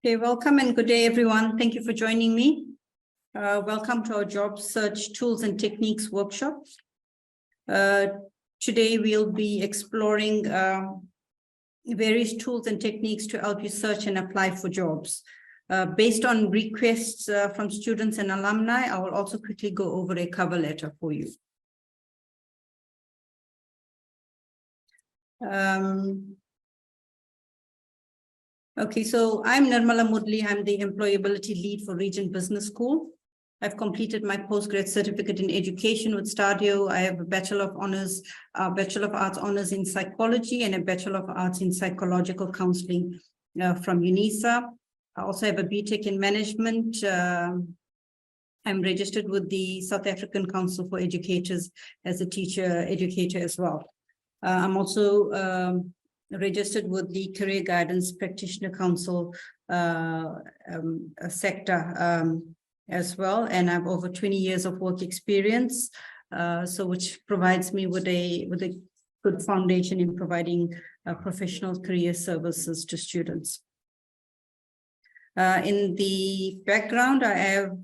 Okay, welcome and good day, everyone. Thank you for joining me. Welcome to our job search tools and techniques workshop. Today, we'll be exploring various tools and techniques to help you search and apply for jobs. Based on requests from students and alumni, I will also quickly go over a cover letter for you. Okay, so I'm Nirmala Moodley. I'm the employability lead for Regent Business School. I've completed my postgrad certificate in education with Stadio. I have a Bachelor of Arts honors in psychology and a Bachelor of Arts in psychological counseling from UNISA. I also have a BTech in management. I'm registered with the South African Council for Educators as a teacher educator as well. I'm also registered with the Career Guidance Practitioner Council sector as well, and I have over 20 years of work experience, which provides me with a good foundation in providing professional career services to students. In the background, I have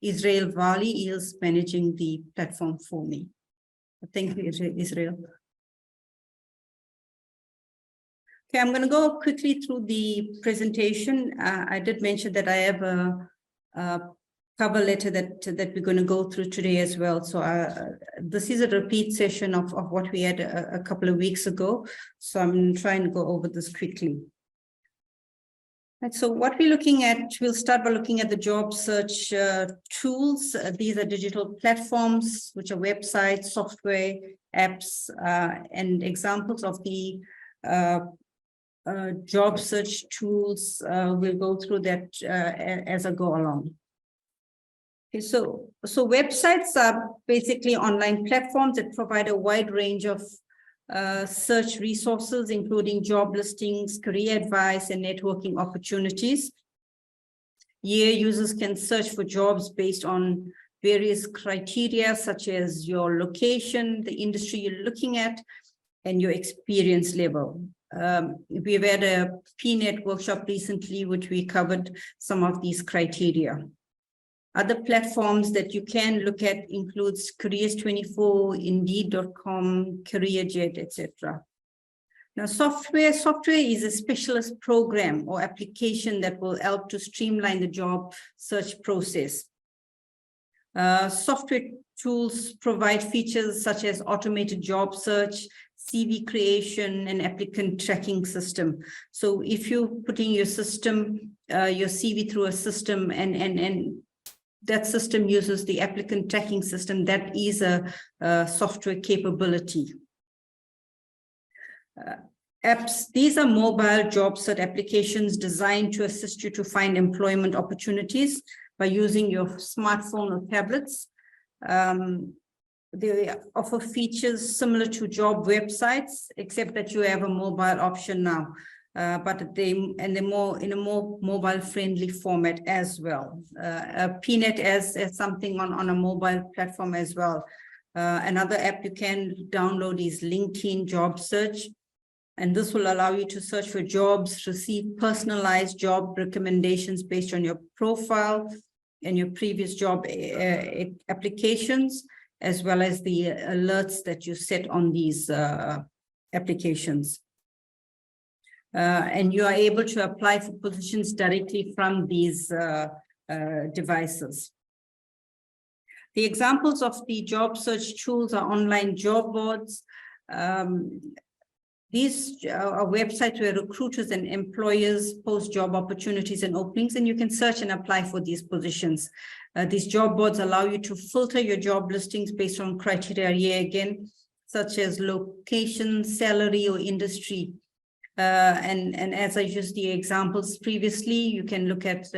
Israel Vali. He is managing the platform for me. Thank you, Israel. Okay, I'm going to go quickly through the presentation. I did mention that I have a cover letter that we're going to go through today as well. So this is a repeat session of what we had a couple of weeks ago. So I'm trying to go over this quickly. And so what we're looking at, we'll start by looking at the job search tools. These are digital platforms, which are websites, software, apps, and examples of the job search tools. We'll go through that as I go along. Okay, so websites are basically online platforms that provide a wide range of search resources, including job listings, career advice, and networking opportunities. Here, users can search for jobs based on various criteria, such as your location, the industry you're looking at, and your experience level. We've had a PNET workshop recently, which we covered some of these criteria. Other platforms that you can look at includes Careers24, Indeed.com, CareerJet, etc. Now, software is a specialist program or application that will help to streamline the job search process. Software tools provide features such as automated job search, CV creation, and applicant tracking system. So if you're putting your CV through a system and that system uses the applicant tracking system, that is a software capability. Apps, these are mobile job search applications designed to assist you to find employment opportunities by using your smartphone or tablets. They offer features similar to job websites, except that you have a mobile option now, but they're more in a more mobile-friendly format as well. PNET as something on a mobile platform as well. Another app you can download is LinkedIn Job Search, and this will allow you to search for jobs, receive personalized job recommendations based on your profile and your previous job applications, as well as the alerts that you set on these applications. And you are able to apply for positions directly from these devices. The examples of the job search tools are online job boards. These are websites where recruiters and employers post job opportunities and openings, and you can search and apply for these positions. These job boards allow you to filter your job listings based on criteria here again, such as location, salary, or industry. And as I used the examples previously, you can look at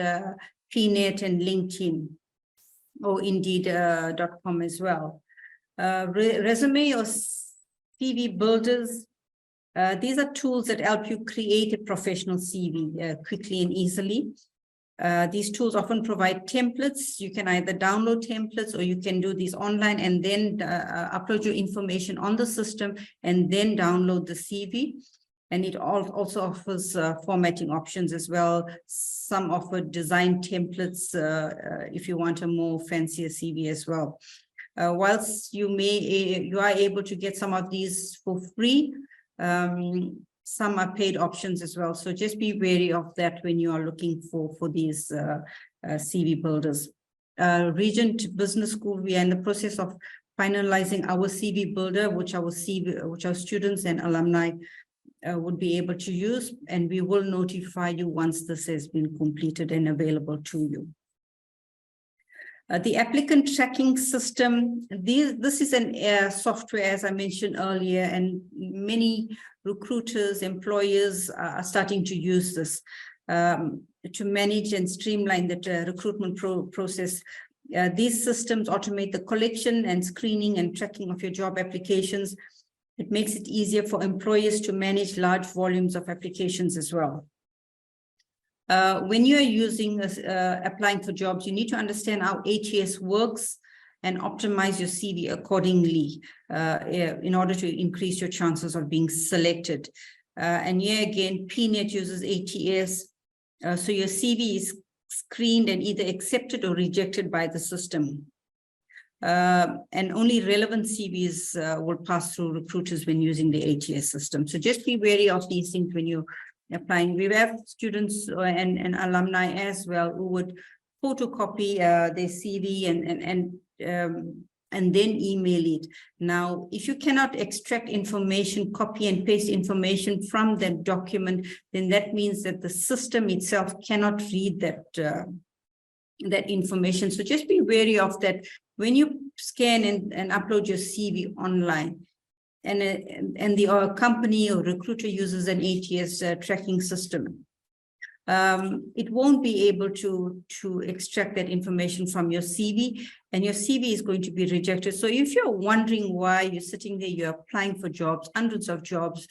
PNET and LinkedIn or Indeed.com as well. Resume or CV builders. These are tools that help you create a professional CV quickly and easily. These tools often provide templates. You can either download templates or you can do these online and then upload your information on the system and then download the CV. And it also offers formatting options as well. Some offer design templates if you want a more fancier CV as well. Whilst you are able to get some of these for free, some are paid options as well. So just be wary of that when you are looking for these CV builders. Regent Business School, we are in the process of finalizing our CV builder, which our students and alumni would be able to use, and we will notify you once this has been completed and available to you. The applicant tracking system, this is an software, as I mentioned earlier, and many recruiters, employers are starting to use this to manage and streamline the recruitment process. These systems automate the collection and screening and tracking of your job applications. It makes it easier for employers to manage large volumes of applications as well. When you're using applying for jobs, you need to understand how ATS works and optimize your CV accordingly in order to increase your chances of being selected. And here again, PNET uses ATS, so your CV is screened and either accepted or rejected by the system. And only relevant CVs will pass through recruiters when using the ATS system. So just be wary of these things when you're applying. We have students and alumni as well who would photocopy their CV and then email it. Now, if you cannot extract information, copy and paste information from that document, then that means that the system itself cannot read that information. So just be wary of that when you scan and upload your CV online, and the company or recruiter uses an ATS tracking system. It won't be able to extract that information from your CV, and your CV is going to be rejected. So if you're wondering why you're sitting there, you're applying for jobs, hundreds of jobs,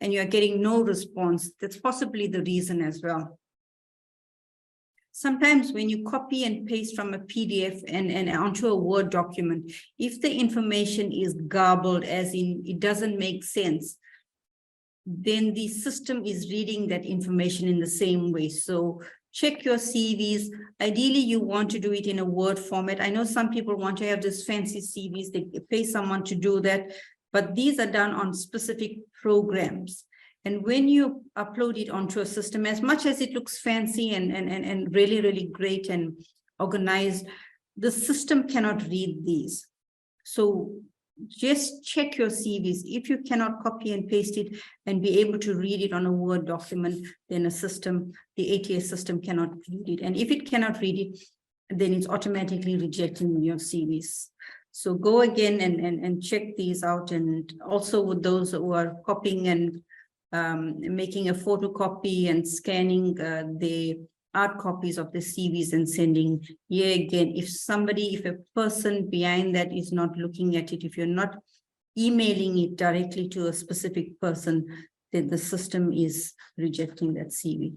and you're getting no response, that's possibly the reason as well. Sometimes when you copy and paste from a PDF and onto a Word document, if the information is garbled, as in it doesn't make sense, then the system is reading that information in the same way. So check your CVs. Ideally, you want to do it in a Word format. I know some people want to have this fancy CVs, they pay someone to do that, but these are done on specific programs. And when you upload it onto a system, as much as it looks fancy and really, really great and organized, the system cannot read these. So just check your CVs. If you cannot copy and paste it and be able to read it on a Word document, then the ATS system cannot read it. And if it cannot read it, then it's automatically rejecting your CVs. So go again and check these out. And also with those who are copying and making a photocopy and scanning the hard copies of the CVs and sending, here again, if a person behind that is not looking at it, if you're not emailing it directly to a specific person, then the system is rejecting that CV.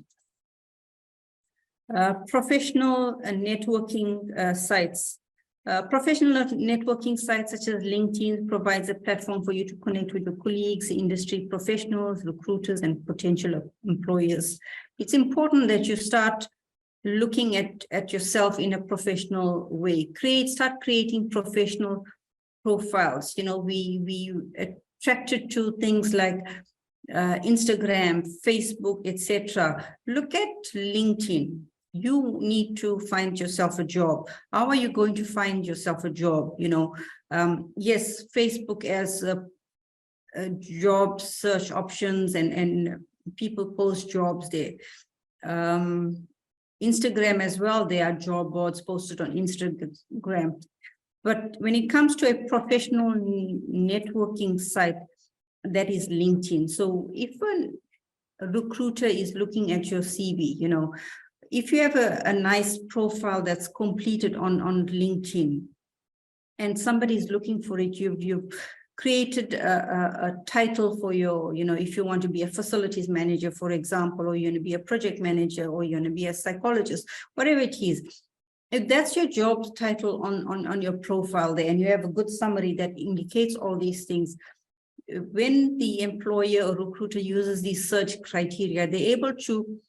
Professional networking sites. Professional networking sites such as LinkedIn provides a platform for you to connect with your colleagues, industry professionals, recruiters, and potential employers. It's important that you start looking at yourself in a professional way. Start creating professional profiles. You know, we attracted to things like Instagram, Facebook, etc. Look at LinkedIn. You need to find yourself a job. How are you going to find yourself a job? You know, yes, Facebook has job search options and people post jobs there. Instagram as well, there are job boards posted on Instagram. But when it comes to a professional networking site, that is LinkedIn. So if a recruiter is looking at your CV, you know, if you have a nice profile that's completed on LinkedIn and somebody is looking for it, you've created a title for your, you know, if you want to be a facilities manager, for example, or you want to be a project manager, or you want to be a psychologist, whatever it is. If that's your job title on your profile there, and you have a good summary that indicates all these things, when the employer or recruiter uses these search criteria, they're able to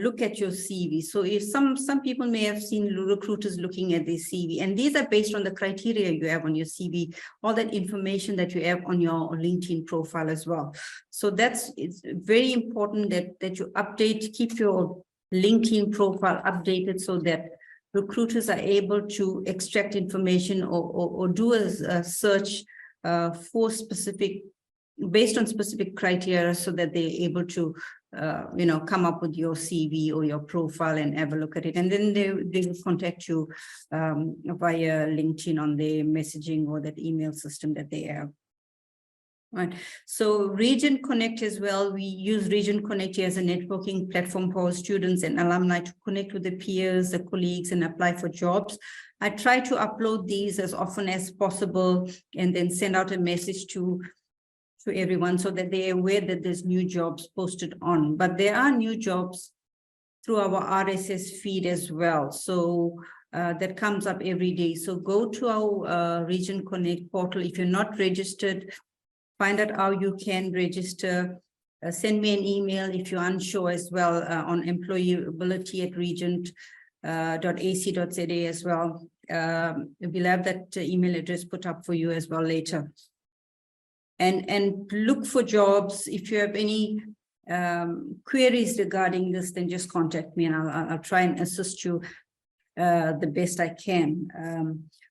look at your CV. So if some people may have seen recruiters looking at their CV, and these are based on the criteria you have on your CV, all that information that you have on your LinkedIn profile as well. So it's very important that you keep your LinkedIn profile updated so that recruiters are able to extract information or do a search for based on specific criteria, so that they're able to come up with your CV or your profile and have a look at it. And then they will contact you via LinkedIn on their messaging or that email system that they have. Right. So Region Connect as well, we use Region Connect as a networking platform for our students and alumni to connect with their peers, their colleagues, and apply for jobs. I try to upload these as often as possible and then send out a message to everyone so that they're aware that there's new jobs posted on. But there are new jobs through our RSS feed as well. So that comes up every day. So go to our Region Connect portal. If you're not registered, find out how you can register. Send me an email if you're unsure as well on employability@regent.ac.za as well. We'll have that email address put up for you as well later. And look for jobs. If you have any queries regarding this, then just contact me and I'll try and assist you the best I can.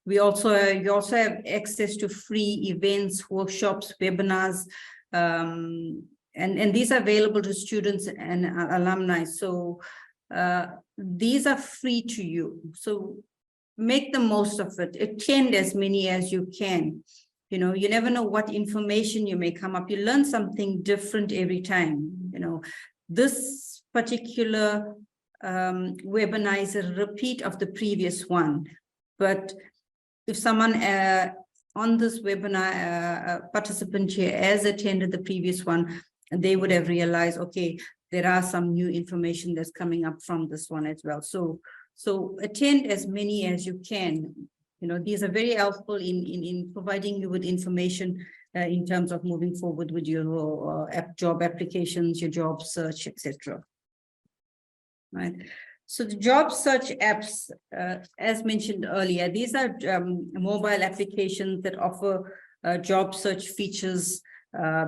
You also have access to free events, workshops, webinars, and these are available to students and alumni. So these are free to you. So make the most of it. Attend as many as you can. You never know what information you may come up. You learn something different every time. This particular webinar is a repeat of the previous one. But if someone on this webinar, participant here has attended the previous one, they would have realized, okay, there are some new information that's coming up from this one as well. So attend as many as you can. These are very helpful in providing you with information in terms of moving forward with your job applications, your job search, etc. Right. So the job search apps, as mentioned earlier, these are mobile applications that offer job search features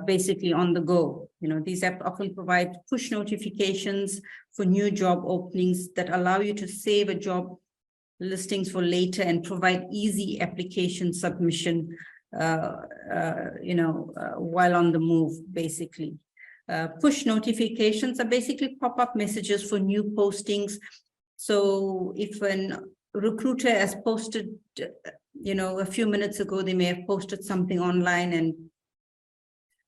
basically on the go. These apps often provide push notifications for new job openings that allow you to save a job listings for later and provide easy application submission, while on the move, basically. Push notifications are basically pop-up messages for new postings. So if a recruiter has posted, a few minutes ago, they may have posted something online and,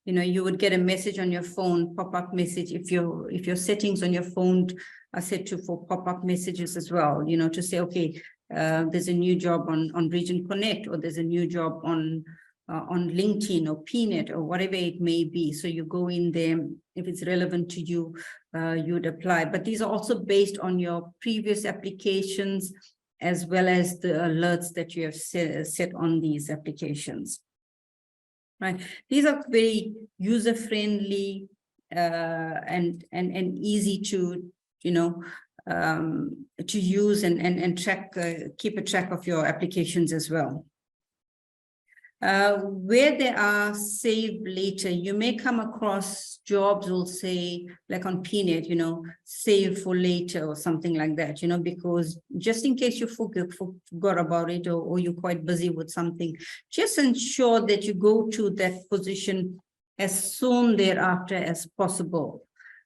you would get a message on your phone, pop-up message. If your settings on your phone are set for pop-up messages as well, to say, okay, there's a new job on Region Connect, or there's a new job on LinkedIn or PNet or whatever it may be. So you go in there, if it's relevant to you, you'd apply. But these are also based on your previous applications, as well as the alerts that you have set on these applications. Right. These are very user-friendly and easy to, to use and track, keep a track of your applications as well. Where they are saved later, you may come across jobs will say, like on PNet, save for later or something like that, because just in case you forgot about it, or you're quite busy with something, just ensure that you go to that position as soon thereafter as possible.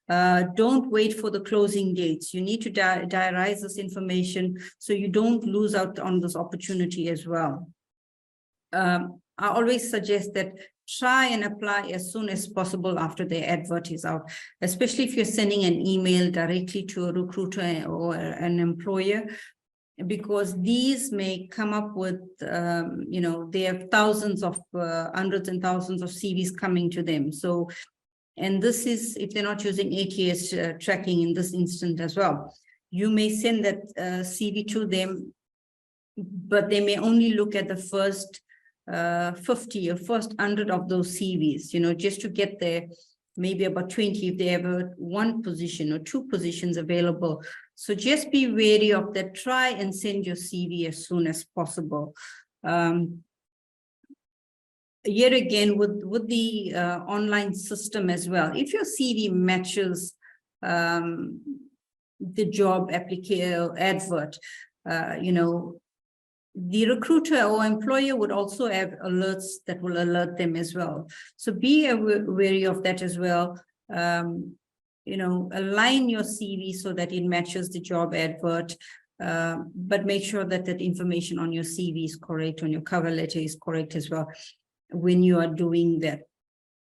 Don't wait for the closing dates. You need to diarize this information so you don't lose out on this opportunity as well. I always suggest that try and apply as soon as possible after the advert is out, especially if you're sending an email directly to a recruiter or an employer, because these may come up with, they have thousands of, hundreds and thousands of CVs coming to them. So, and this is, if they're not using ATS tracking in this instance as well, you may send that CV to them, but they may only look at the first 50 or first 100 of those CVs, you know, just to get there, maybe about 20 if they have one position or two positions available. So just be wary of that. Try and send your CV as soon as possible. Yet again, with the online system as well, if your CV matches the job advert, you know, the recruiter or employer would also have alerts that will alert them as well. So be wary of that as well. You know, align your CV so that it matches the job advert, but make sure that that information on your CV is correct, on your cover letter is correct as well when you are doing that.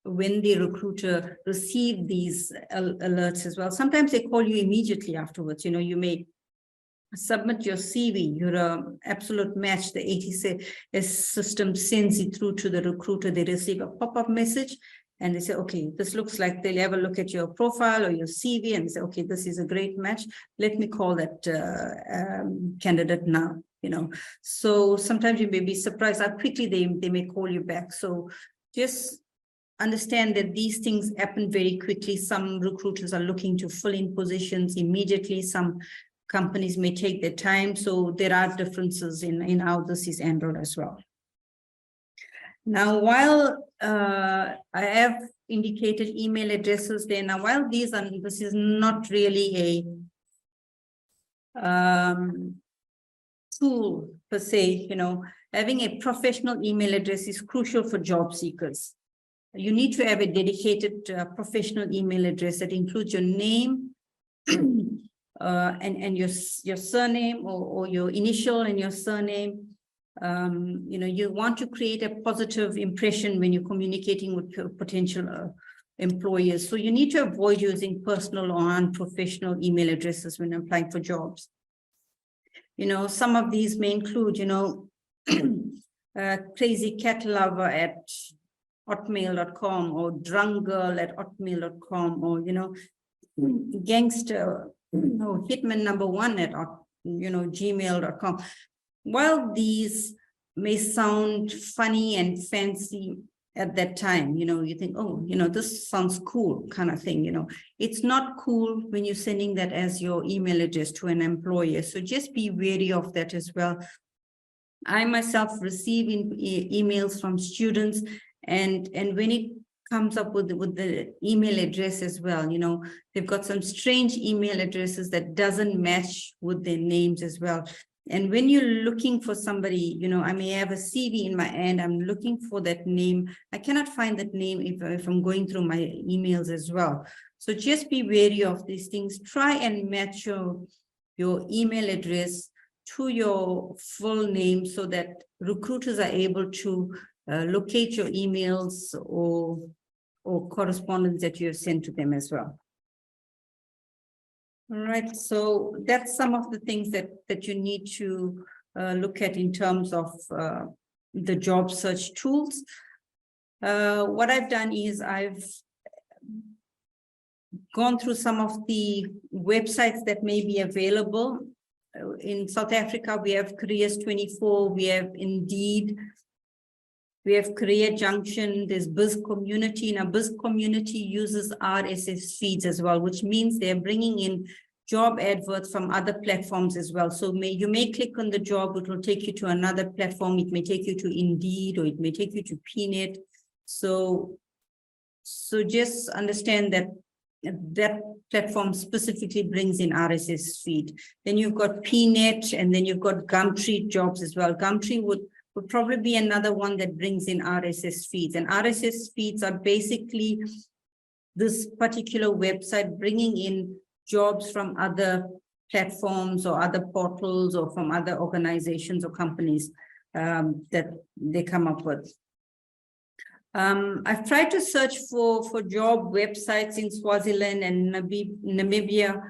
When the recruiter receive these alerts as well, sometimes they call you immediately afterwards. You know, you may submit your CV, you're an absolute match. The ATS system sends it through to the recruiter. They receive a pop-up message and they say, okay, this looks like, they'll have a look at your profile or your CV and say, okay, this is a great match. Let me call that candidate now, you know. So sometimes you may be surprised how quickly they may call you back. So just understand that these things happen very quickly. Some recruiters are looking to fill in positions immediately. Some companies may take their time. So there are differences in how this is handled as well. Now, while I have indicated email addresses there, now while this is not really a tool per se, you know, having a professional email address is crucial for job seekers. You need to have a dedicated professional email address that includes your name, and your surname or your initial and your surname. You know, you want to create a positive impression when you're communicating with potential employers. So you need to avoid using personal or unprofessional email addresses when applying for jobs. You know, some of these may include, you know, crazycatlover@hotmail.com or drunggirl@hotmail.com, or, you know, gangster or hitman #1 at, you know, gmail.com. While these may sound funny and fancy at that time, you know, you think, oh, you know, this sounds cool kind of thing, you know, it's not cool when you're sending that as your email address to an employer. So just be wary of that as well. I myself receive emails from students, and when it comes up with the email address as well, you know, they've got some strange email addresses that doesn't match with their names as well. And when you're looking for somebody, you know, I may have a CV in my hand, I'm looking for that name. I cannot find that name if I'm going through my emails as well. So just be wary of these things. Try and match your email address to your full name so that recruiters are able to locate your emails or correspondence that you have sent to them as well. All right, so that's some of the things that you need to look at in terms of the job search tools. What I've done is I've gone through some of the websites that may be available. In South Africa, we have Careers 24, we have Indeed, we have Career Junction, there's Biz Community. Now, Biz Community uses RSS feeds as well, which means they're bringing in job adverts from other platforms as well. So you may click on the job, it will take you to another platform. It may take you to Indeed, or it may take you to PNet. So just understand that platform specifically brings in RSS feed. Then you've got PNet, and then you've got Gumtree jobs as well. Gumtree would probably be another one that brings in RSS feeds. And RSS feeds are basically this particular website bringing in jobs from other platforms or other portals or from other organizations or companies that they come up with. I've tried to search for job websites in Swaziland and Namibia.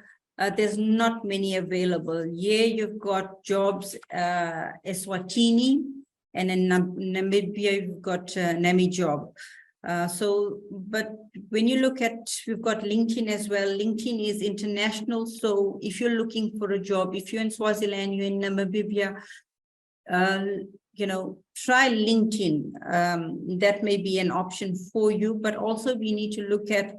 There's not many available. Yeah, you've got jobs Eswatini, and in Namibia, you've got NamiJob. But when you look at, we've got LinkedIn as well. LinkedIn is international. So if you're looking for a job, if you're in Swaziland, you're in Namibia, try LinkedIn. That may be an option for you, but also we need to look at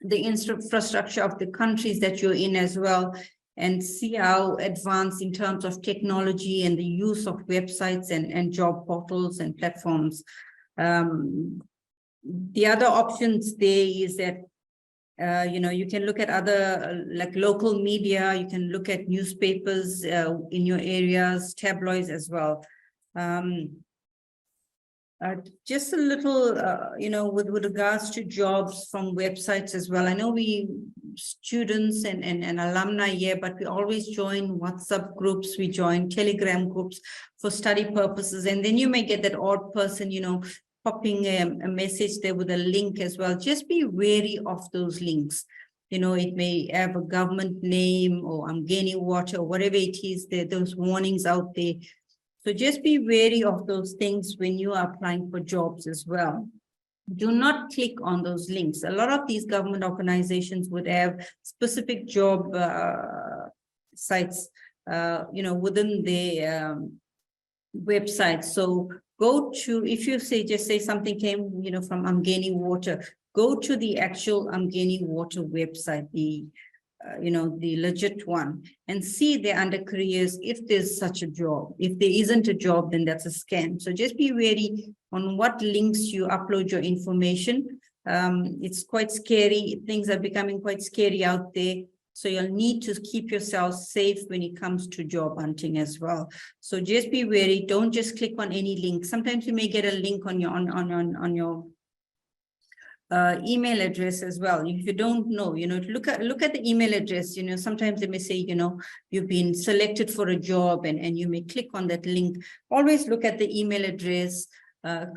the infrastructure of the countries that you're in as well, and see how advanced in terms of technology and the use of websites and job portals and platforms. The other options there is that, you can look at other like local media, you can look at newspapers in your areas, tabloids as well. Just a little, with regards to jobs from websites as well. I know we students and alumni here, but we always join WhatsApp groups, we join Telegram groups for study purposes. And then you may get that odd person, popping a message there with a link as well. Just be wary of those links. It may have a government name or I'm gaining water, or whatever it is, those warnings out there. So just be wary of those things when you are applying for jobs as well. Do not click on those links. A lot of these government organizations would have specific job sites, within their website. So go to, if you just say something came, from I'm Gaining Water, go to the actual I'm Gaining Water website, the legit one, and see there under careers if there's such a job. If there isn't a job, then that's a scam. So just be wary on what links you upload your information. It's quite scary. Things are becoming quite scary out there. So you'll need to keep yourself safe when it comes to job hunting as well. So just be wary. Don't just click on any link. Sometimes you may get a link on your email address as well. If you don't know, look at the email address. Sometimes they may say, you've been selected for a job, and you may click on that link. Always look at the email address,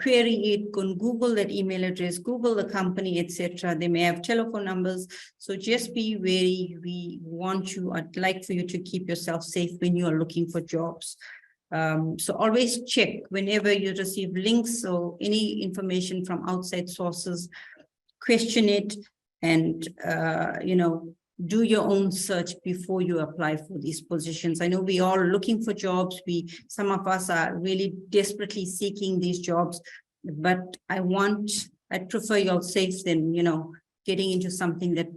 query it, go and Google that email address, Google the company, etc. They may have telephone numbers. So just be wary. I'd like for you to keep yourself safe when you are looking for jobs. So always check whenever you receive links or any information from outside sources. Question it, and do your own search before you apply for these positions. I know we are looking for jobs. Some of us are really desperately seeking these jobs, but I prefer you're safe than getting into something that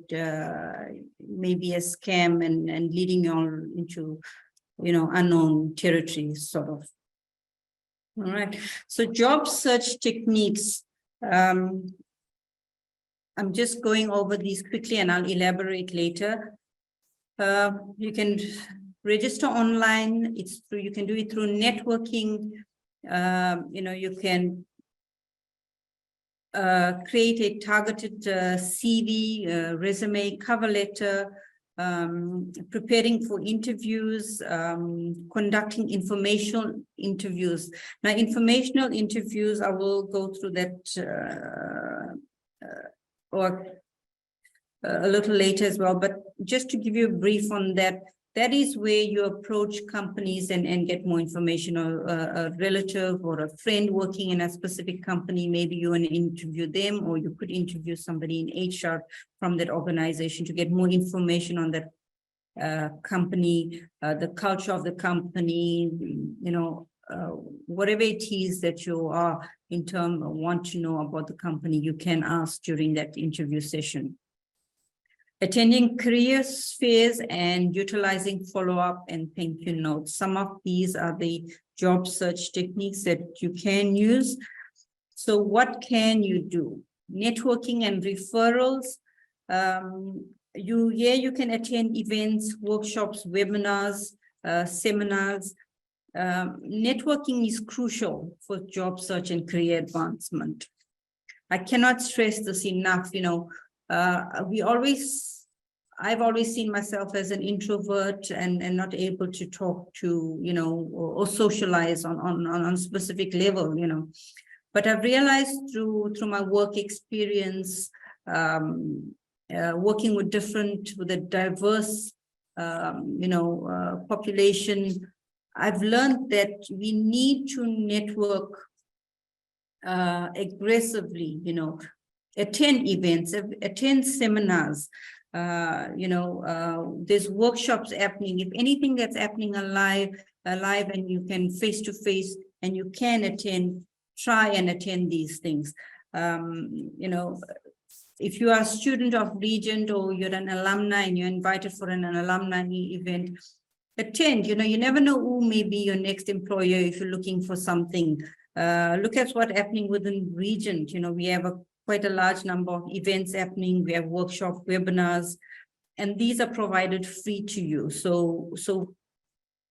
may be a scam and leading you all into unknown territory, sort of. All right. So job search techniques. I'm just going over these quickly and I'll elaborate later. You can register online. You can do it through networking. You can create a targeted CV, resume, cover letter, preparing for interviews, conducting informational interviews. Now, informational interviews, I will go through that or a little later as well, but just to give you a brief on that, that is where you approach companies and get more information, or a relative or a friend working in a specific company. Maybe you want to interview them, or you could interview somebody in HR from that organization to get more information on that company, the culture of the company, whatever it is that you are want to know about the company, you can ask during that interview session. Attending career fairs and utilizing follow-up and thank you notes. Some of these are the job search techniques that you can use. So what can you do? Networking and referrals. You can attend events, workshops, webinars, seminars. Networking is crucial for job search and career advancement. I cannot stress this enough. I've always seen myself as an introvert and not able to talk to, or socialize on a specific level, But I've realized through my work experience, working with a diverse, population, I've learned that we need to network aggressively, attend events, attend seminars, there's workshops happening. If anything that's happening alive and you can face to face, and you can attend, try and attend these things. You know, if you are a student of Regent or you're an alumni and you're invited for an alumni event, attend. You know, you never know who may be your next employer if you're looking for something. Look at what's happening within Regent. You know, we have quite a large number of events happening. We have workshop webinars, and these are provided free to you. So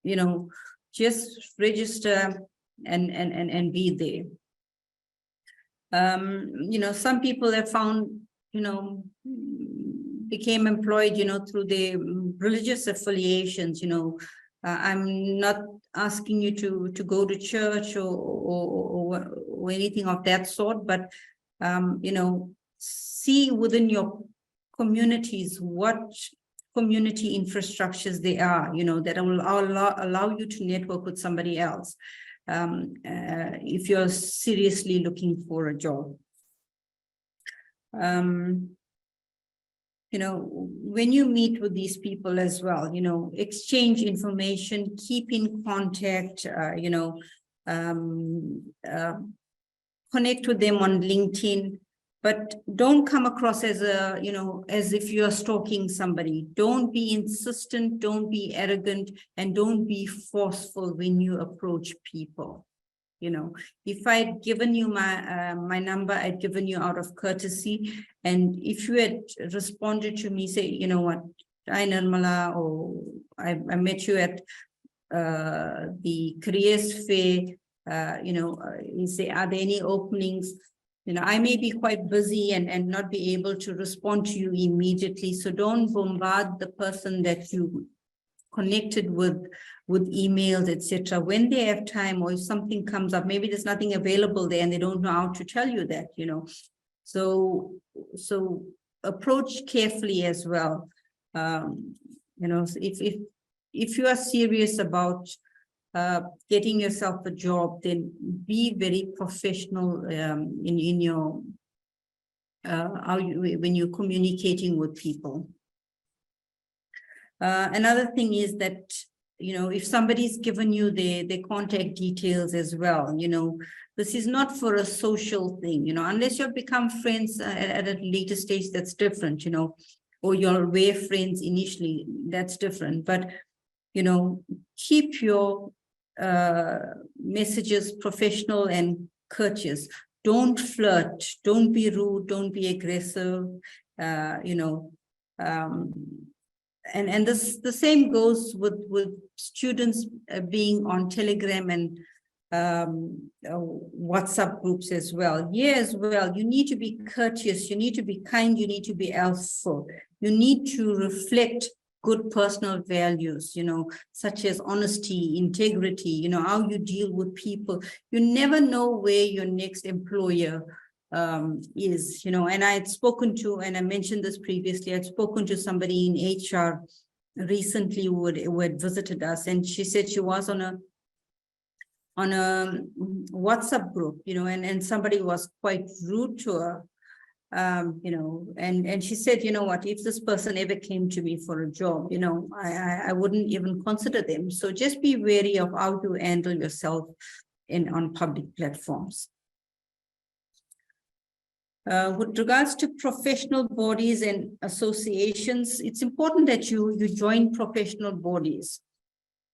you know, just register and be there. You know, some people have found, you know, became employed, you know, through their religious affiliations. You know, I'm not asking you to go to church or anything of that sort, but you know, see within your communities what community infrastructures there are, you know, that will allow you to network with somebody else if you're seriously looking for a job. You know, when you meet with these people as well, you know, exchange information, keep in contact, you know, connect with them on LinkedIn, but don't come across as a, you know, as if you're stalking somebody. Don't be insistent, don't be arrogant, and don't be forceful when you approach people. You know, if I'd given you my number, I'd given you out of courtesy. And if you had responded to me, say, you know what, hi Nirmala, or I met you at the careers fair, you know, you say, are there any openings? You know, I may be quite busy and not be able to respond to you immediately. So don't bombard the person that you connected with emails, etc. When they have time, or if something comes up, maybe there's nothing available there and they don't know how to tell you that, you know. So approach carefully as well. You know, if you are serious about getting yourself a job, then be very professional in your when you're communicating with people. Another thing is that, you know, if somebody's given you their contact details as well, you know, this is not for a social thing, you know, unless you've become friends at a later stage, that's different, you know, or you're aware friends initially, that's different. But, you know, keep your messages professional and courteous. Don't flirt, don't be rude, don't be aggressive, you know, and this the same goes with students being on Telegram and WhatsApp groups as well. Yeah, as well, you need to be courteous, you need to be kind, you need to be helpful, you need to reflect good personal values, you know, such as honesty, integrity, you know, how you deal with people. You never know where your next employer is, you know. And I had spoken to, and I mentioned this previously, I'd spoken to somebody in HR recently who had visited us, and she said she was on a WhatsApp group, you know, and somebody was quite rude to her, you know, and she said, you know what, if this person ever came to me for a job, you know, I wouldn't even consider them. So just be wary of how to handle yourself on public platforms. With regards to professional bodies and associations, it's important that you join professional bodies.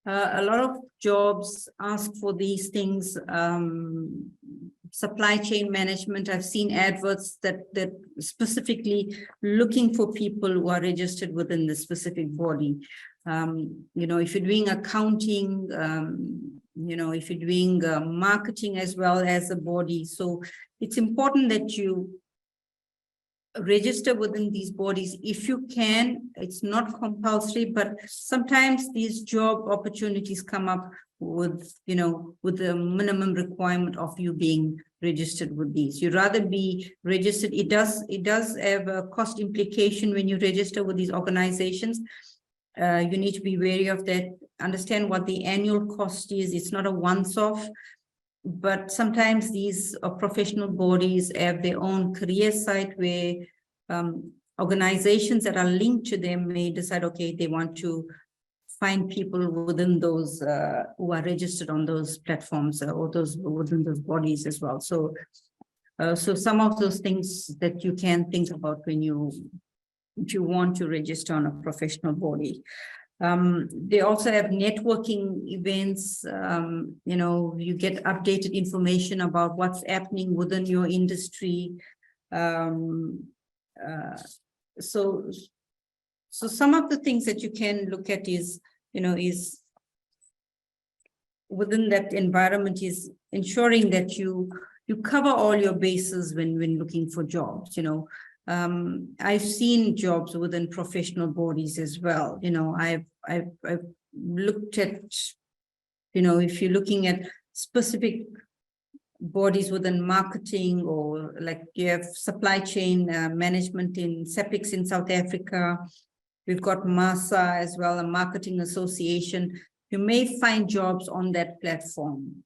A lot of jobs ask for these things. Supply chain management, I've seen adverts that specifically looking for people who are registered within the specific body. You know, if you're doing accounting, you know, if you're doing marketing as well as a body. So it's important that you register within these bodies if you can. It's not compulsory, but sometimes these job opportunities come up with, you know, with the minimum requirement of you being registered with these. You'd rather be registered. It does have a cost implication when you register with these organizations. You need to be wary of that, understand what the annual cost is. It's not a once-off. But sometimes these professional bodies have their own career site where organizations that are linked to them may decide, okay, they want to find people within those who are registered on those platforms or those within those bodies as well. So, so some of those things that you can think about when if you want to register on a professional body. They also have networking events. You get updated information about what's happening within your industry. So some of the things that you can look at is within that environment is ensuring that you cover all your bases when looking for jobs. I've seen jobs within professional bodies as well. I've looked at, if you're looking at specific bodies within marketing, or like you have supply chain management in SEPIX in South Africa. We've got MASA as well, a marketing association. You may find jobs on that platform.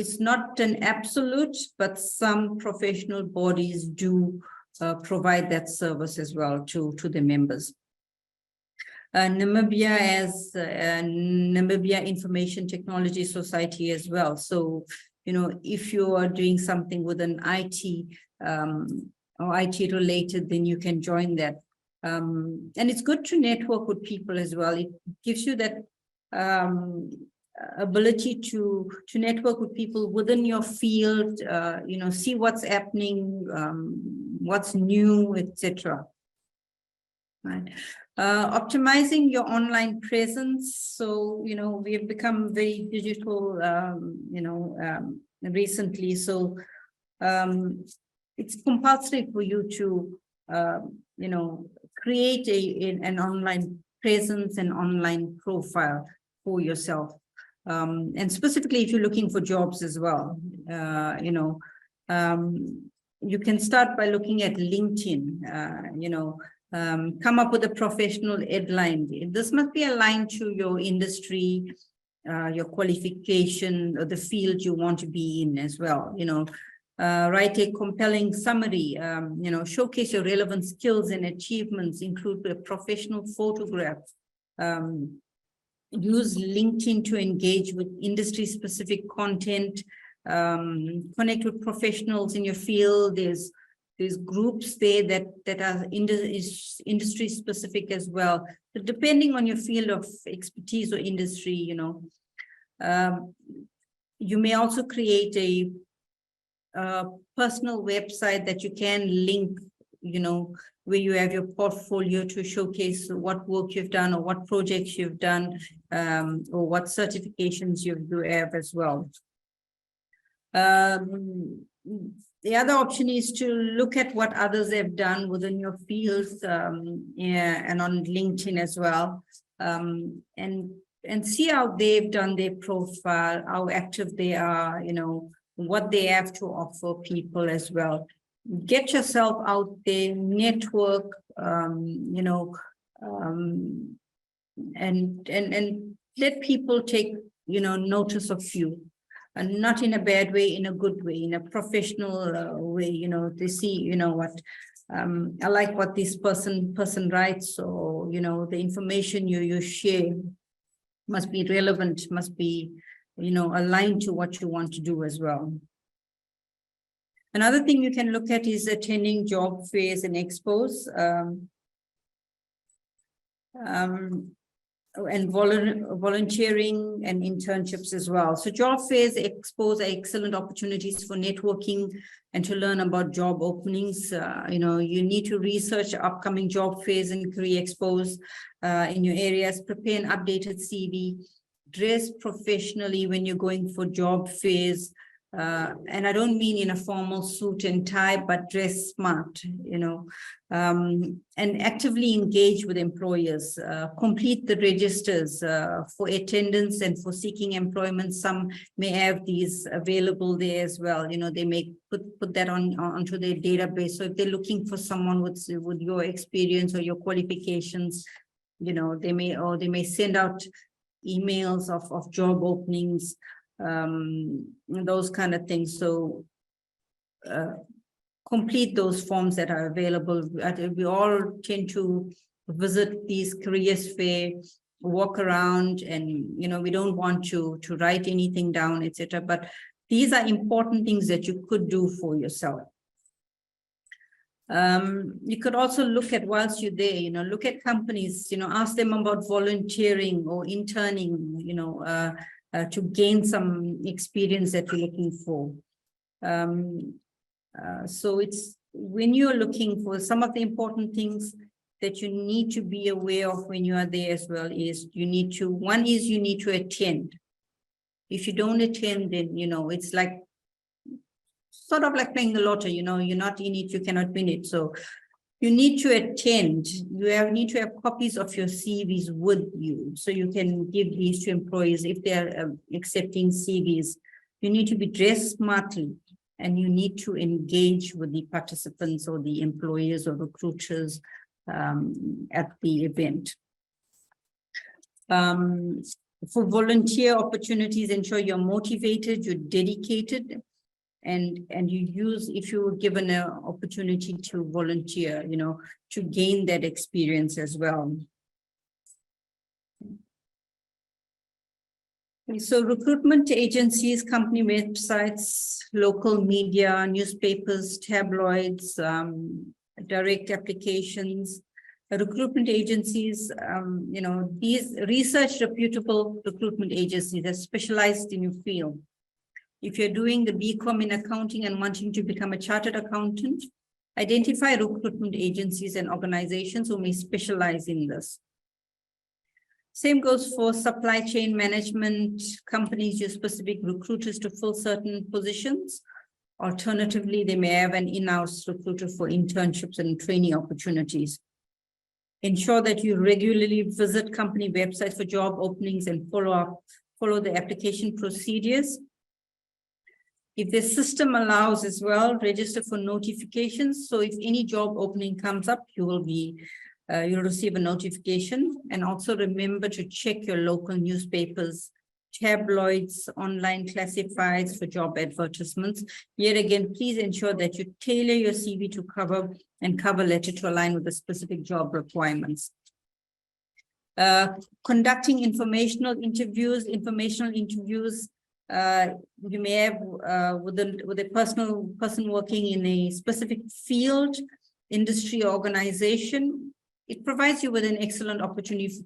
It's not an absolute, but some professional bodies do provide that service as well to the members. Namibia has Namibia Information Technology Society as well. So, if you are doing something with an IT or IT related, then you can join that. And it's good to network with people as well. It gives you that ability to network with people within your field, see what's happening, what's new, etc. Right. Optimizing your online presence. So, we have become very digital, recently. So, it's compulsory for you to, create an online presence and online profile for yourself. And specifically, if you're looking for jobs as well, you can start by looking at LinkedIn, come up with a professional headline. This must be aligned to your industry, your qualification, or the field you want to be in as well. Write a compelling summary, showcase your relevant skills and achievements, include a professional photograph. Use LinkedIn to engage with industry-specific content, connect with professionals in your field. There's groups there that are industry specific as well. But depending on your field of expertise or industry, you may also create a personal website that you can link, where you have your portfolio to showcase what work you've done or what projects you've done, or what certifications you have as well. The other option is to look at what others have done within your fields, and on LinkedIn as well, and see how they've done their profile, how active they are, what they have to offer people as well. Get yourself out there, network, and let people take, notice of you. And not in a bad way, in a good way, in a professional way. They see, what I like what this person writes, or the information you share must be relevant, must be aligned to what you want to do as well. Another thing you can look at is attending job fairs and expos, and volunteering and internships as well. So job fairs, expos are excellent opportunities for networking and to learn about job openings. You need to research upcoming job fairs and career expos in your areas. Prepare an updated CV. Dress professionally when you're going for job fairs. And I don't mean in a formal suit and tie, but dress smart, and actively engage with employers. Complete the registers for attendance and for seeking employment. Some may have these available there as well. They may put that onto their database. So if they're looking for someone with your experience or your qualifications, they may send out emails of job openings. Those kind of things. So complete those forms that are available. We all tend to visit these careers fair, walk around, and we don't want you to write anything down, etc. But these are important things that you could do for yourself. You could also look at, whilst you're there, look at companies, ask them about volunteering or interning, to gain some experience that you're looking for. So it's when you're looking for some of the important things that you need to be aware of when you are there as well is you need to attend. If you don't attend, then, it's like sort of like playing the lotto, you're not in it, you cannot win it. So you need to attend. You need to have copies of your CVs with you, so you can give these to employees if they're accepting CVs. You need to be dressed smartly, and you need to engage with the participants or the employers or recruiters at the event. For volunteer opportunities, ensure you're motivated, you're dedicated, and you use, if you were given an opportunity to volunteer, to gain that experience as well. So recruitment agencies, company websites, local media, newspapers, tabloids, direct applications, recruitment agencies, these research reputable recruitment agencies that specialized in your field. If you're doing the BCom in accounting and wanting to become a chartered accountant, identify recruitment agencies and organizations who may specialize in this. Same goes for supply chain management. Companies use specific recruiters to fill certain positions. Alternatively, they may have an in-house recruiter for internships and training opportunities. Ensure that you regularly visit company websites for job openings and follow the application procedures. If the system allows as well, register for notifications. So if any job opening comes up, you'll receive a notification. And also remember to check your local newspapers, tabloids, online classifieds for job advertisements. Yet again, please ensure that you tailor your CV to cover letter to align with the specific job requirements. Conducting informational interviews. You may have with a person working in a specific field, industry, or organization. It provides you with an excellent opportunity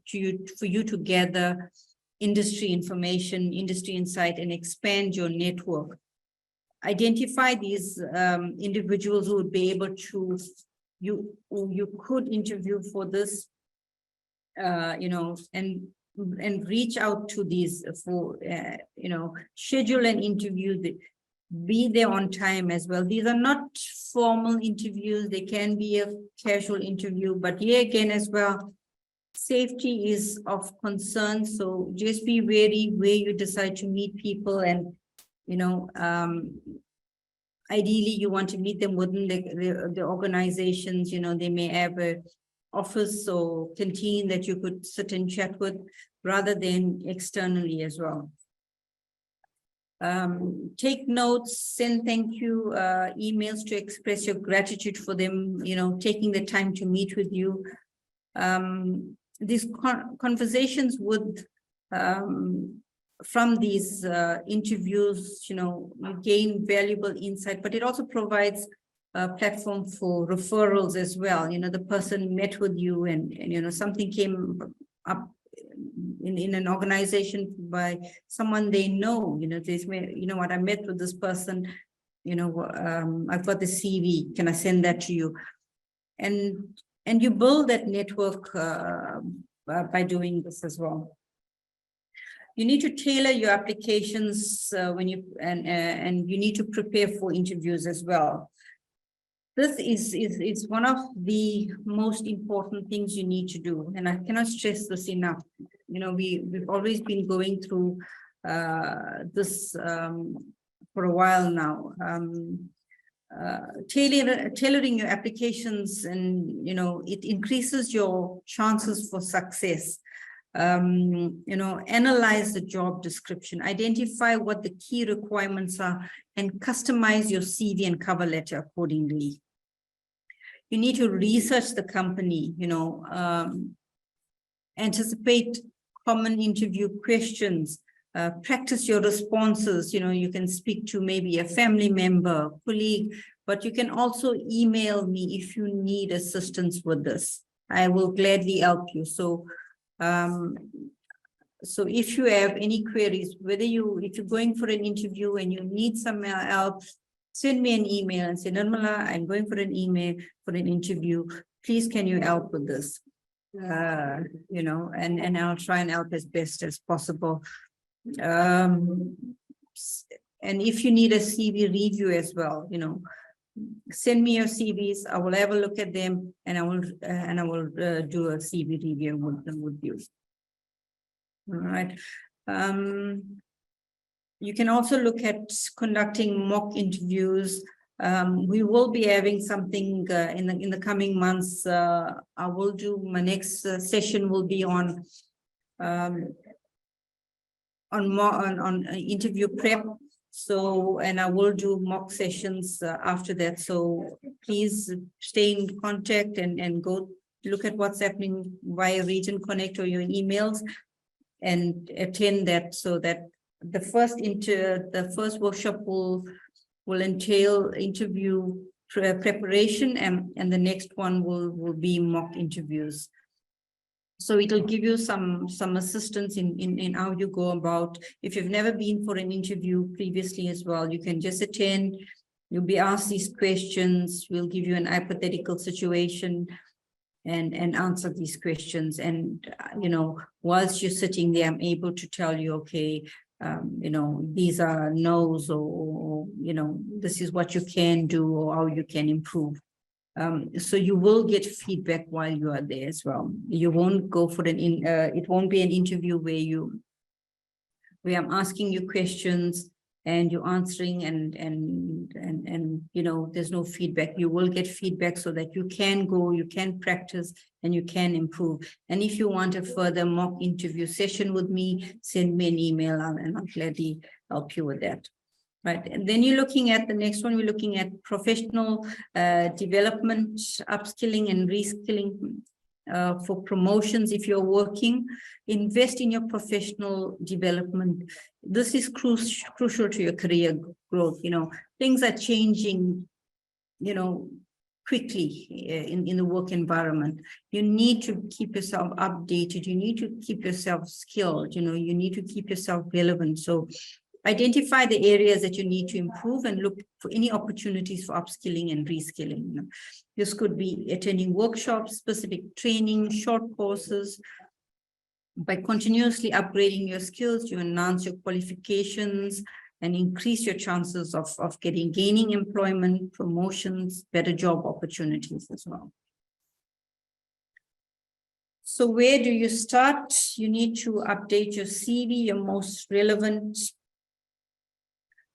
for you to gather industry information, industry insight, and expand your network. Identify these individuals who would be able to, you could interview for this, and reach out to these for, schedule an interview, be there on time as well. These are not formal interviews. They can be a casual interview, but here again as well, safety is of concern. So just be wary where you decide to meet people, and, ideally you want to meet them within the organizations. They may have a office or canteen that you could sit and chat with, rather than externally as well. Take notes, send thank you emails to express your gratitude for them, taking the time to meet with you. These conversations would, from these interviews, you gain valuable insight, but it also provides a platform for referrals as well. The person met with you and something came up in an organization by someone they know, they may, what, I met with this person, I've got the CV, can I send that to you? And you build that network by doing this as well. You need to tailor your applications and you need to prepare for interviews as well. This is one of the most important things you need to do, and I cannot stress this enough. We've always been going through this for a while now. Tailoring your applications, and it increases your chances for success. Analyze the job description, identify what the key requirements are, and customize your CV and cover letter accordingly. You need to research the company, anticipate common interview questions, practice your responses. You can speak to maybe a family member, colleague, but you can also email me if you need assistance with this. I will gladly help you. So if you have any queries, if you're going for an interview and you need some help, send me an email and say, Nirmala, I'm going for an interview. Please, can you help with this? And I'll try and help as best as possible. And if you need a CV review as well, send me your CVs. I will have a look at them, and I will do a CV review with you. All right. You can also look at conducting mock interviews. We will be having something in the coming months. I will do my next session will be on interview prep. So, and I will do mock sessions after that. So please stay in contact and go look at what's happening via Region Connect or your emails and attend that, so that the first workshop will entail interview preparation, and the next one will be mock interviews. So it'll give you some assistance in how you go about. If you've never been for an interview previously as well, you can just attend. You'll be asked these questions. We'll give you an hypothetical situation and answer these questions. And, whilst you're sitting there, I'm able to tell you, okay, these are no's, or this is what you can do or how you can improve. So you will get feedback while you are there as well. You won't go for it won't be an interview where I'm asking you questions and you're answering and there's no feedback. You will get feedback so that you can go, you can practice, and you can improve. And if you want a further mock interview session with me, send me an email and I'll gladly help you with that. Right. And then you're looking at the next one, we're looking at professional development, upskilling and reskilling for promotions. If you're working, invest in your professional development. This is crucial to your career growth. Things are changing, quickly in the work environment. You need to keep yourself updated. You need to keep yourself skilled. You need to keep yourself relevant. So identify the areas that you need to improve and look for any opportunities for upskilling and reskilling. This could be attending workshops, specific training, short courses. By continuously upgrading your skills, you enhance your qualifications and increase your chances of gaining employment, promotions, better job opportunities as well. So where do you start? You need to update your CV,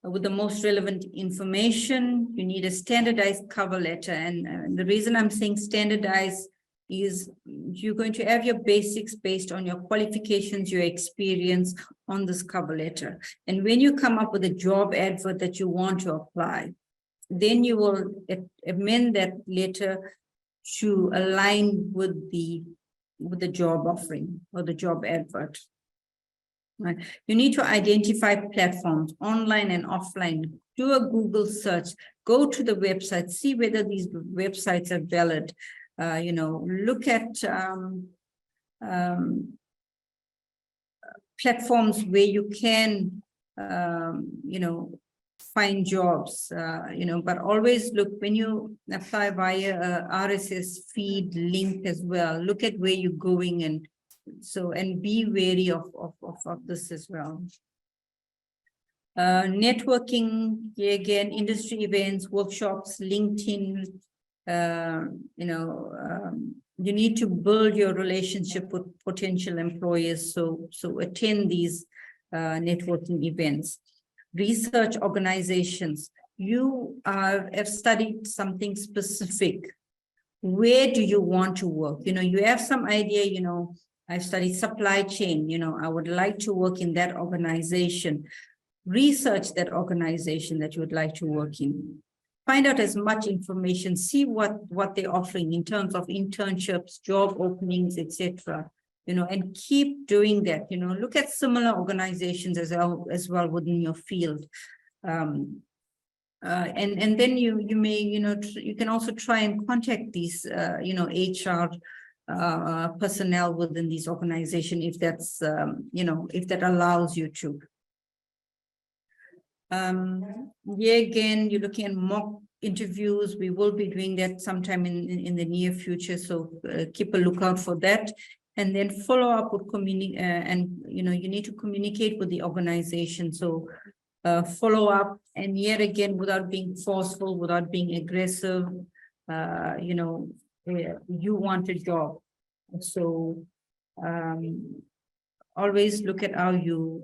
with the most relevant information. You need a standardized cover letter. And the reason I'm saying standardized is you're going to have your basics based on your qualifications, your experience on this cover letter. And when you come up with a job advert that you want to apply, then you will amend that letter to align with the job offering or the job advert. Right. You need to identify platforms, online and offline. Do a Google search, go to the website, see whether these websites are valid. Look at platforms where you can, find jobs, but always look when you apply via a RSS feed link as well. Look at where you're going and be wary of this as well. Networking, again, industry events, workshops, LinkedIn. You need to build your relationship with potential employers. So attend these networking events. Research organizations. You have studied something specific. Where do you want to work? You have some idea, I've studied supply chain, I would like to work in that organization. Research that organization that you would like to work in. find out as much information, see what they're offering in terms of internships, job openings, etc. And keep doing that. Look at similar organizations as well within your field. And then you may, you can also try and contact these, HR personnel within these organizations if that's, if that allows you to. Again, you're looking at mock interviews. We will be doing that sometime in the near future. So keep a lookout for that. And then follow up with you need to communicate with the organization. So follow up, and yet again, without being forceful, without being aggressive, you want a job. So always look at how you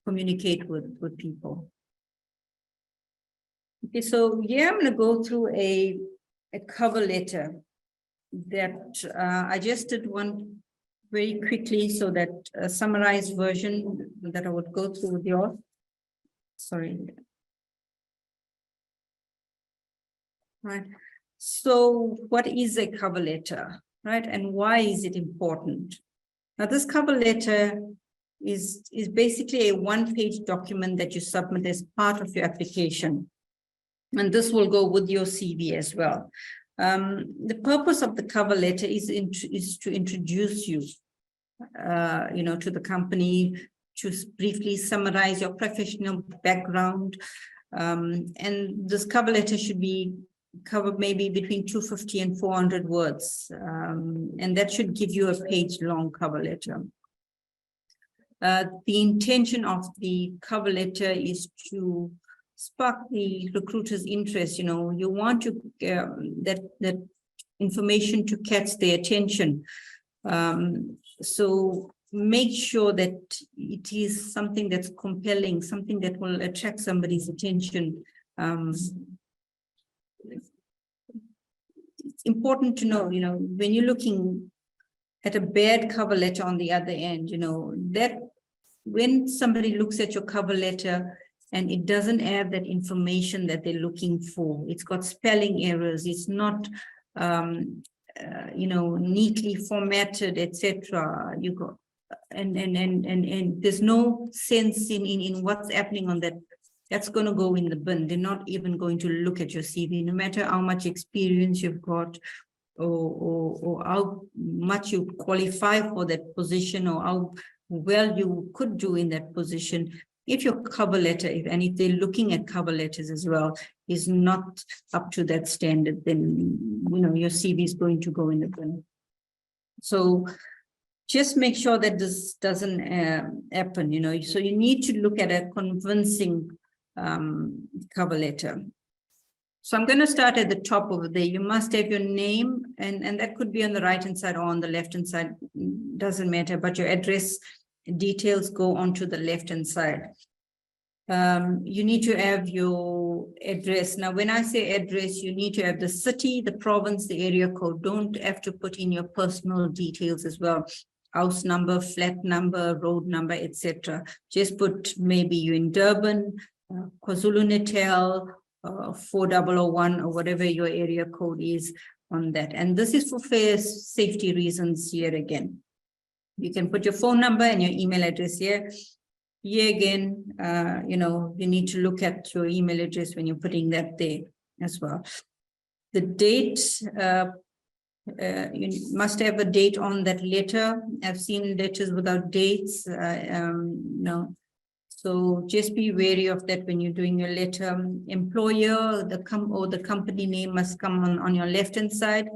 communicate with people. Okay, so yeah, I'm going to go through a cover letter that I just did one very quickly, so that a summarized version that I would go through with you. Sorry. Right. So what is a cover letter, right? And why is it important? Now, this cover letter is basically a one-page document that you submit as part of your application. And this will go with your CV as well. The purpose of the cover letter is to introduce you, to the company, to briefly summarize your professional background. And this cover letter should be covered maybe between 250 and 400 words. And that should give you a page-long cover letter. The intention of the cover letter is to spark the recruiter's interest. You want to that information to catch their attention. So make sure that it is something that's compelling, something that will attract somebody's attention. It's important to know, when you're looking at a bad cover letter on the other end, that when somebody looks at your cover letter and it doesn't have that information that they're looking for, it's got spelling errors, it's not, neatly formatted, etc. You go, and there's no sense in what's happening on that. That's going to go in the bin. They're not even going to look at your CV, no matter how much experience you've got, or how much you qualify for that position, or how well you could do in that position. If your cover letter, if they're looking at cover letters as well, is not up to that standard, then your CV is going to go in the bin. So just make sure that this doesn't happen. So you need to look at a convincing cover letter. So I'm going to start at the top over there. You must have your name, and that could be on the right hand side or on the left hand side, doesn't matter, but your address details go onto the left hand side. You need to have your address. Now, when I say address, you need to have the city, the province, the area code. Don't have to put in your personal details as well. House number, flat number, road number, etc. Just put maybe you're in Durban, KwaZulu-Natal, 4001, or whatever your area code is on that. And this is for fair safety reasons here again. You can put your phone number and your email address here. Here again, you need to look at your email address when you're putting that there as well. The date, you must have a date on that letter. I've seen letters without dates, So just be wary of that when you're doing your letter. Employer, the company name must come on your left-hand side.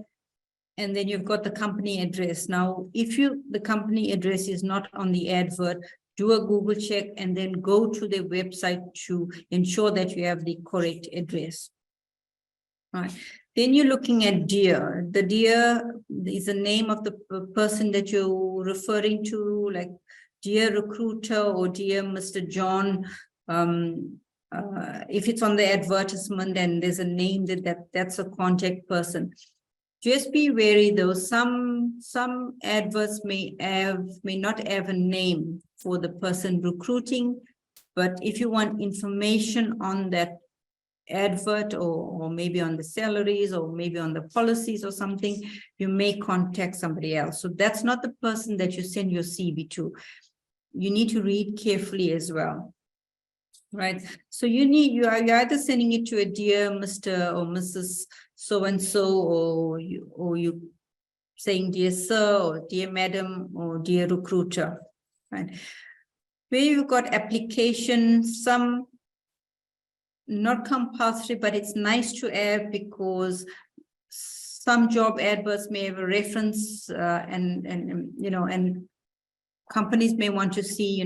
And then you've got the company address. Now, if the company address is not on the advert, do a Google check and then go to their website to ensure that you have the correct address. All right. Then you're looking at dear. The dear is the name of the person that you're referring to, like dear recruiter or dear Mr. John. If it's on the advertisement and there's a name that's a contact person. Just be wary though, some adverts may not have a name for the person recruiting, but if you want information on that advert or maybe on the salaries or maybe on the policies or something, you may contact somebody else. So that's not the person that you send your CV to. You need to read carefully as well. Right. So you're either sending it to a dear Mr. or Mrs. So-and-so, or you saying dear sir or dear madam or dear recruiter. Right. Where you've got applications, some not compulsory, but it's nice to add because some job adverts may have a reference and companies may want to see,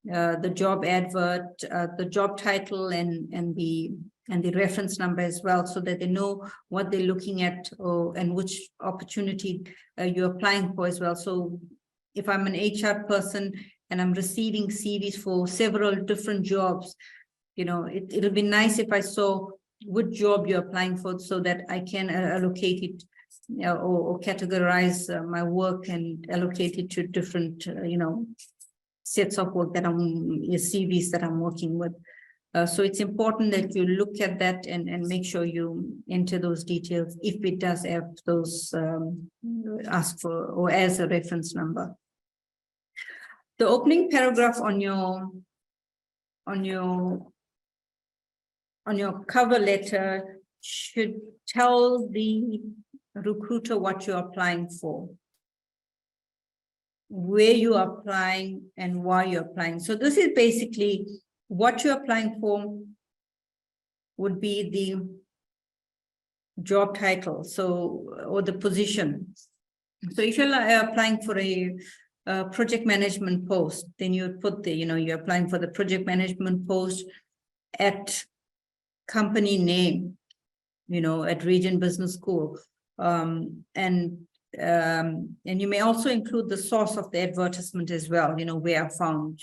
the job advert, the job title and the reference number as well, so that they know what they're looking at and which opportunity you're applying for as well. So if I'm an HR person and I'm receiving CVs for several different jobs, it'll be nice if I saw what job you're applying for, so that I can allocate it or categorize my work and allocate it to different, sets of work that CVs that I'm working with. So it's important that you look at that and make sure you enter those details if it does have those ask for or as a reference number. The opening paragraph on your cover letter should tell the recruiter what you're applying for, where you're applying and why you're applying. So this is basically what you're applying for would be the job title, or the position. So if you're applying for a project management post, then you would put you're applying for the project management post at company name, at Region Business School. And you may also include the source of the advertisement as well, where I found,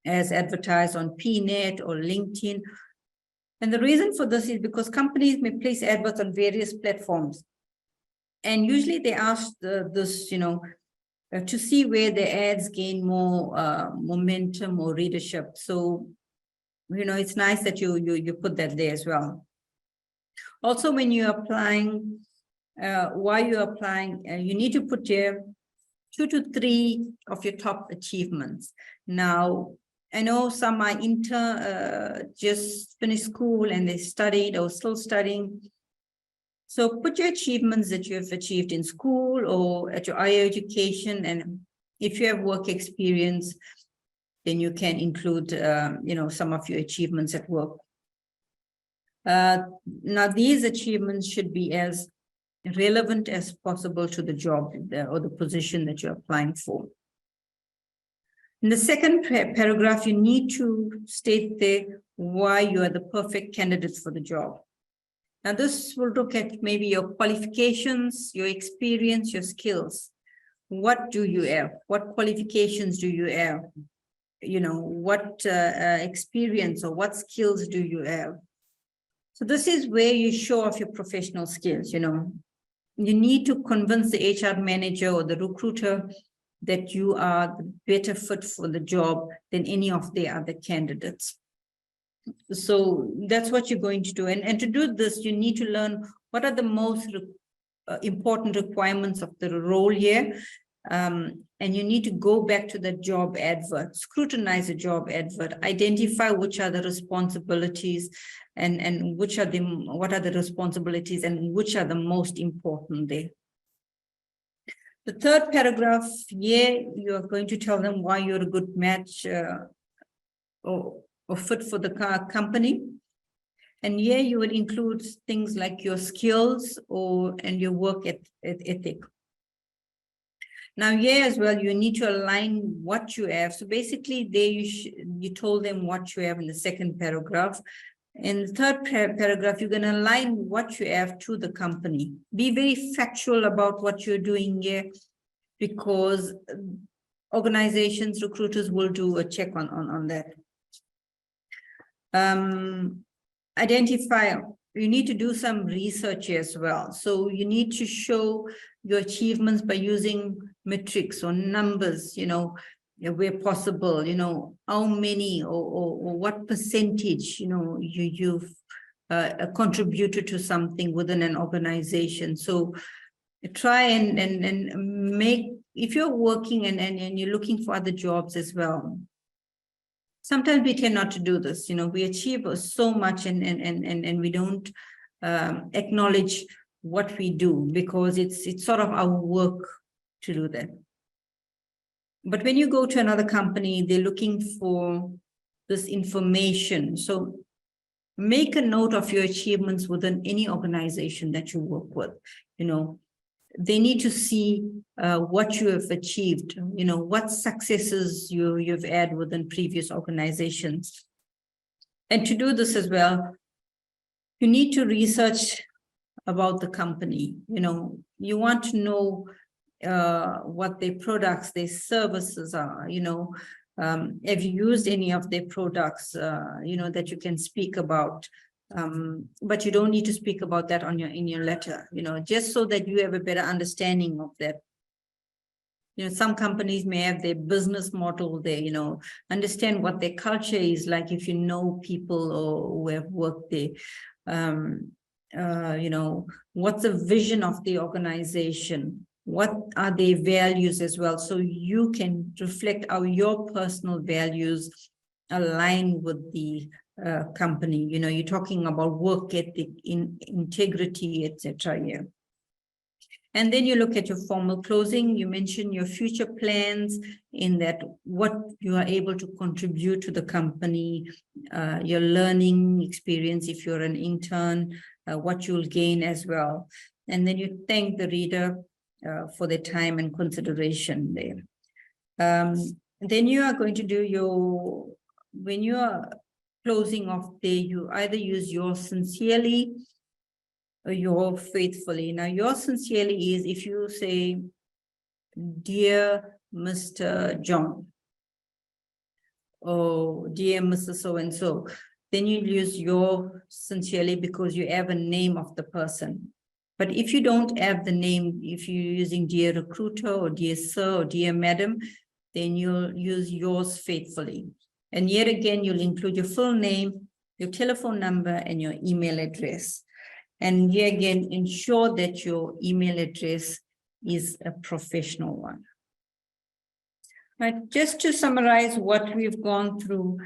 as advertised on PNet or LinkedIn. And the reason for this is because companies may place adverts on various platforms. And usually they ask this, to see where the ads gain more momentum or readership. So, it's nice that you put that there as well. Also, when you're applying, while you're applying, you need to put your 2 to 3 of your top achievements. Now, I know some are just finished school and they studied or still studying. So put your achievements that you have achieved in school or at your higher education. And if you have work experience, then you can include, some of your achievements at work. Now, these achievements should be as relevant as possible to the job or the position that you're applying for. In the second paragraph, you need to state there why you are the perfect candidate for the job. Now, this will look at maybe your qualifications, your experience, your skills. What do you have? What qualifications do you have? What experience or what skills do you have? So this is where you show off your professional skills. You need to convince the HR manager or the recruiter that you are the better fit for the job than any of the other candidates. So that's what you're going to do. And to do this, you need to learn what are the most important requirements of the role here. And you need to go back to the job advert, scrutinize the job advert, identify which are the responsibilities and what are the responsibilities and which are the most important there. The third paragraph, you are going to tell them why you're a good match or fit for the company. And you will include things like your skills and your work ethic. Now, as well, you need to align what you have. So basically, there you told them what you have in the second paragraph. In the third paragraph, you're going to align what you have to the company. Be very factual about what you're doing here, because organizations, recruiters will do a check on that. Identify, you need to do some research as well. So you need to show your achievements by using metrics or numbers, where possible, how many or what percentage, you've a contributor to something within an organization. So try and make, if you're working and you're looking for other jobs as well, sometimes we tend not to do this. We achieve so much and we don't acknowledge what we do, because it's sort of our work to do that. But when you go to another company, they're looking for this information. So make a note of your achievements within any organization that you work with. They need to see what you have achieved, what successes you've had within previous organizations. And to do this as well, you need to research about the company. You want to know what their products, their services are. Have you used any of their products, that you can speak about? But you don't need to speak about that in your letter, just so that you have a better understanding of that. Some companies may have their business model there, understand what their culture is like, if you know people or who have worked there. What's the vision of the organization? What are their values as well? So you can reflect how your personal values align with the company. You're talking about work ethic, integrity, etc. Yeah. And then you look at your formal closing. You mention your future plans, in that what you are able to contribute to the company, your learning experience if you're an intern, what you'll gain as well. And then you thank the reader for their time and consideration there. Then you are going to do when you are closing off there, you either use your sincerely or your faithfully. Now, your sincerely is if you say, "Dear Mr. John," or "Dear Mrs. So-and-so," then you use your sincerely because you have a name of the person. But if you don't have the name, if you're using "Dear Recruiter" or "Dear Sir" or "Dear Madam," then you'll use yours faithfully. And yet again, you'll include your full name, your telephone number, and your email address. And here again, ensure that your email address is a professional one. Right, just to summarize what we've gone through,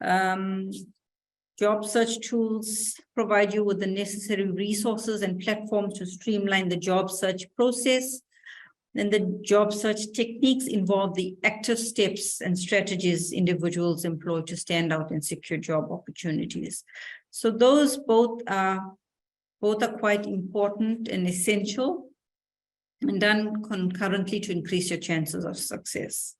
job search tools provide you with the necessary resources and platforms to streamline the job search process. And the job search techniques involve the active steps and strategies individuals employ to stand out and secure job opportunities. So those both are quite important and essential, and done concurrently to increase your chances of success.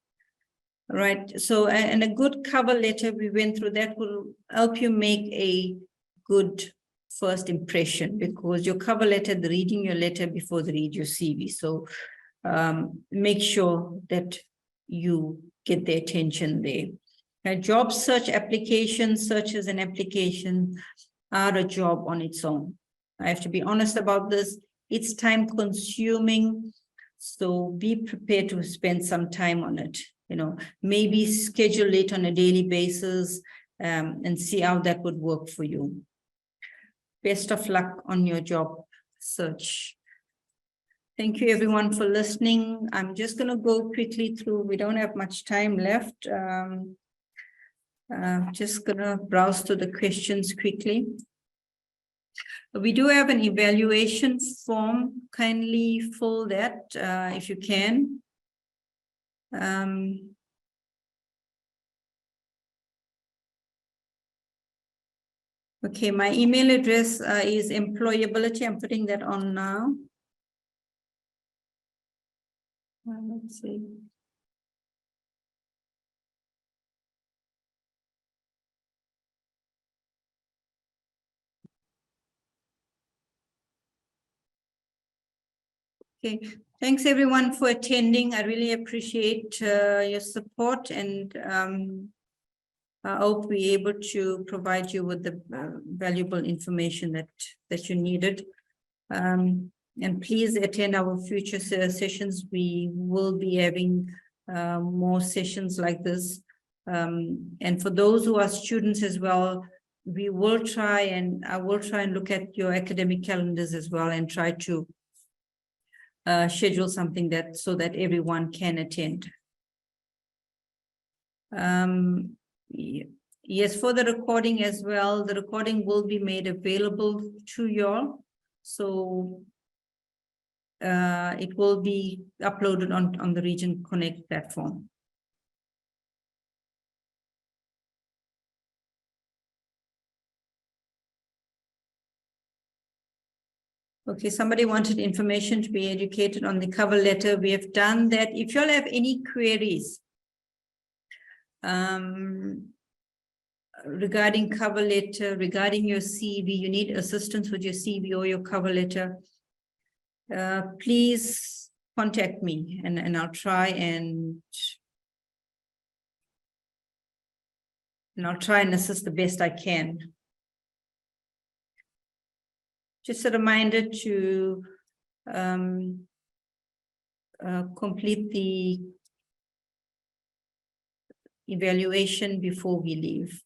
All right. So, and a good cover letter, we went through that, will help you make a good first impression, because your cover letter, they're reading your letter before they read your CV. So make sure that you get their attention there. Now, job search applications, searches and applications are a job on its own. I have to be honest about this. It's time consuming. So be prepared to spend some time on it. Maybe schedule it on a daily basis and see how that would work for you. Best of luck on your job search. Thank you everyone for listening. I'm just going to go quickly through. We don't have much time left. Just going to browse through the questions quickly. We do have an evaluation form. Kindly fill that if you can. Okay, my email address is employability. I'm putting that on now. Let's see. Okay, thanks everyone for attending. I really appreciate your support, and I hope we're able to provide you with the valuable information that you needed. And please attend our future sessions. We will be having more sessions like this. And for those who are students as well, we will try, and I will try and look at your academic calendars as well and try to schedule something that so that everyone can attend. Yes, for the recording as well, the recording will be made available to you all. So it will be uploaded on the Region Connect platform. Okay, somebody wanted information to be educated on the cover letter. We have done that. If you all have any queries regarding cover letter, regarding your CV, you need assistance with your CV or your cover letter, please contact me and I'll try and assist the best I can. Just a reminder to complete the evaluation before we leave.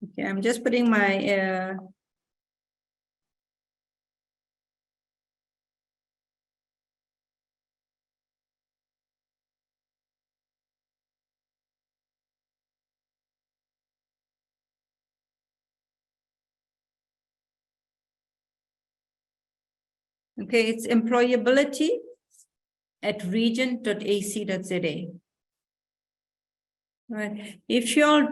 Okay, I'm just putting my okay, it's employability@region.ac.za. Right. If you're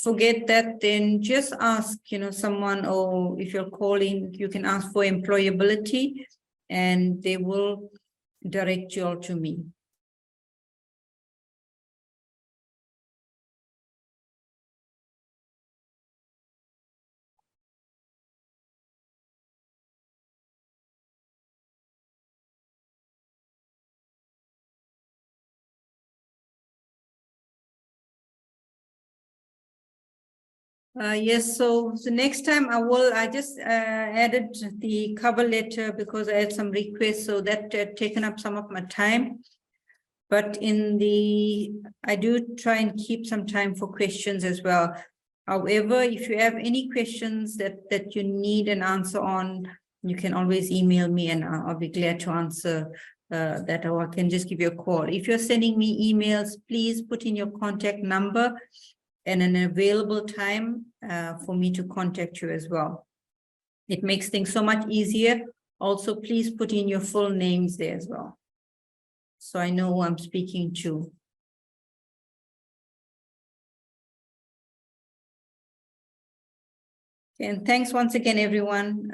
forget that, then just ask, someone, or if you're calling, you can ask for employability and they will direct you all to me. Yes, so the next time I just added the cover letter because I had some requests, so that had taken up some of my time. But I do try and keep some time for questions as well. However, if you have any questions that you need an answer on, you can always email me and I'll be glad to answer that, or I can just give you a call. If you're sending me emails, please put in your contact number and an available time for me to contact you as well. It makes things so much easier. Also, please put in your full names there as well, so I know who I'm speaking to. And thanks once again, everyone.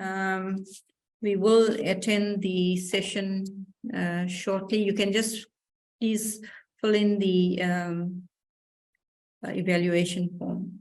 We will attend the session shortly. You can just please fill in the evaluation form.